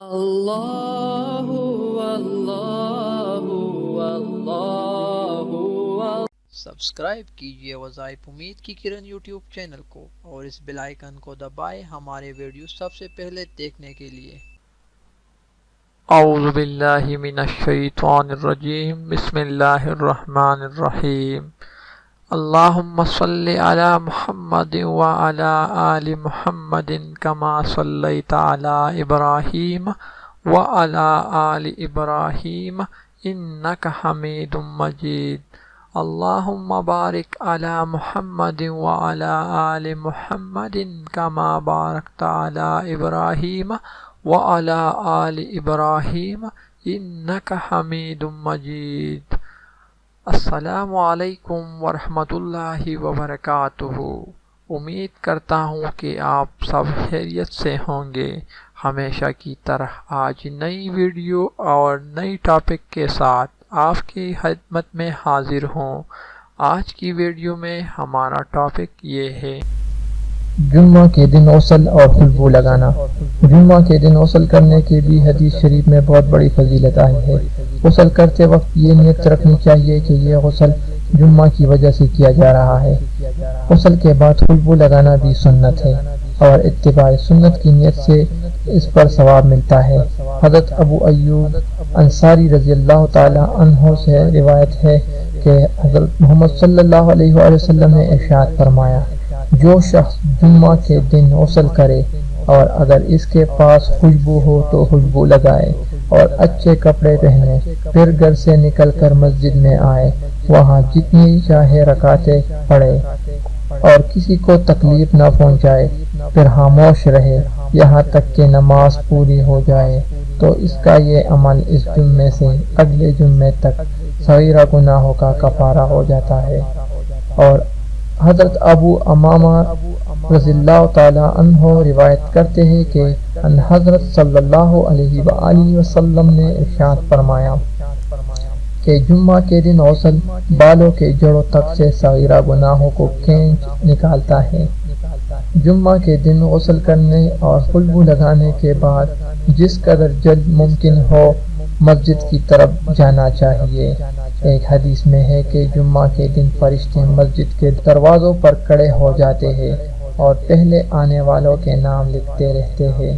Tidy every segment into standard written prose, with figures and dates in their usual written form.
اللہ اللہ اللہ subscribe کیجیے وظائف امید کی کرن یوٹیوب چینل کو اور اس بیل آئیکن کو دبائیں ہمارے ویڈیو سب سے پہلے دیکھنے کے لیے۔ اعوذ باللہ من الشیطان الرجیم، بسم اللہ الرحمن الرحیم۔ اللہم صلی علی محمد وعلی آل محمد کما صلیت علی ابراہیم وعلی آل ابراہیم انک حمید مجید۔ اللہم بارک علی محمد وعلی آل محمد کما بارکت علی ابراہیم وعلی آل ابراہیم انک حمید مجید۔ السلام علیکم ورحمۃ اللہ وبرکاتہ۔ امید کرتا ہوں کہ آپ سب خیریت سے ہوں گے۔ ہمیشہ کی طرح آج نئی ویڈیو اور نئی ٹاپک کے ساتھ آپ کی خدمت میں حاضر ہوں۔ آج کی ویڈیو میں ہمارا ٹاپک یہ ہے جمعہ کے دن غسل اور خوشبو لگانا۔ جمعہ کے دن غسل کرنے کی بھی حدیث شریف میں بہت بڑی فضیلت آئی ہے۔ غسل کرتے وقت یہ نیت رکھنی چاہیے کہ یہ غسل جمعہ کی وجہ سے کیا جا رہا ہے۔ غسل کے بعد خوشبو لگانا بھی سنت ہے اور اتباع سنت کی نیت سے اس پر ثواب ملتا ہے۔ حضرت ابو ایوب انصاری رضی اللہ تعالی عنہ سے روایت ہے کہ حضرت محمد صلی اللہ علیہ وآلہ وسلم نے ارشاد فرمایا، جو شخص جمعہ کے دن غسل کرے اور اگر اس کے پاس خوشبو ہو تو خوشبو لگائے اور اچھے کپڑے پہنے، پھر گھر سے نکل کر مسجد میں آئے، وہاں جتنی چاہے رکعتیں پڑھے اور کسی کو تکلیف نہ پہنچائے، پھر خاموش رہے یہاں تک کہ نماز پوری ہو جائے، تو اس کا یہ عمل اس جمعے سے اگلے جمعے تک صغیرہ گناہوں کا کفارہ ہو جاتا ہے۔ اور حضرت ابو امامہ رضی اللہ تعالی عنہ روایت کرتے ہیں کہ ان حضرت صلی اللہ علیہ وآلہ وسلم نے ارشاد فرمایا کہ جمعہ کے دن غسل بالوں کے جڑوں تک سے صغیرہ گناہوں کو کھینچ نکالتا ہے۔ جمعہ کے دن غسل کرنے اور خوشبو لگانے کے بعد جس قدر جلد ممکن ہو مسجد کی طرف جانا چاہیے۔ ایک حدیث میں ہے کہ جمعہ کے دن فرشتے مسجد کے دروازوں پر کھڑے ہو جاتے ہیں اور پہلے آنے والوں کے نام لکھتے رہتے ہیں۔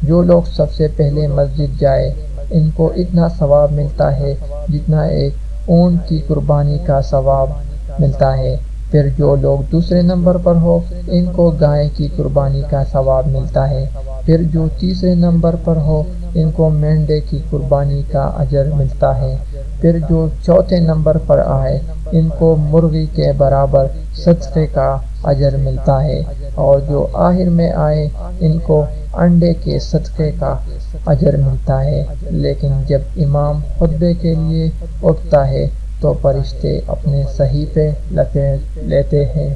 جو لوگ سب سے پہلے مسجد جائے ان کو اتنا ثواب ملتا ہے جتنا ایک اونٹ کی قربانی کا ثواب ملتا ہے۔ پھر جو لوگ دوسرے نمبر پر ہو ان کو گائے کی قربانی کا ثواب ملتا ہے۔ پھر جو تیسرے نمبر پر ہو ان کو مینڈے کی قربانی کا اجر ملتا ہے۔ پھر جو چوتھے نمبر پر آئے ان کو مرغی کے برابر صدقے کا اجر ملتا ہے، اور جو آخر میں آئے ان کو انڈے کے صدقے کا اجر ملتا ہے۔ لیکن جب امام خطبے کے لیے اٹھتا ہے تو فرشتے اپنے صحیفے لپیٹ لیتے ہیں۔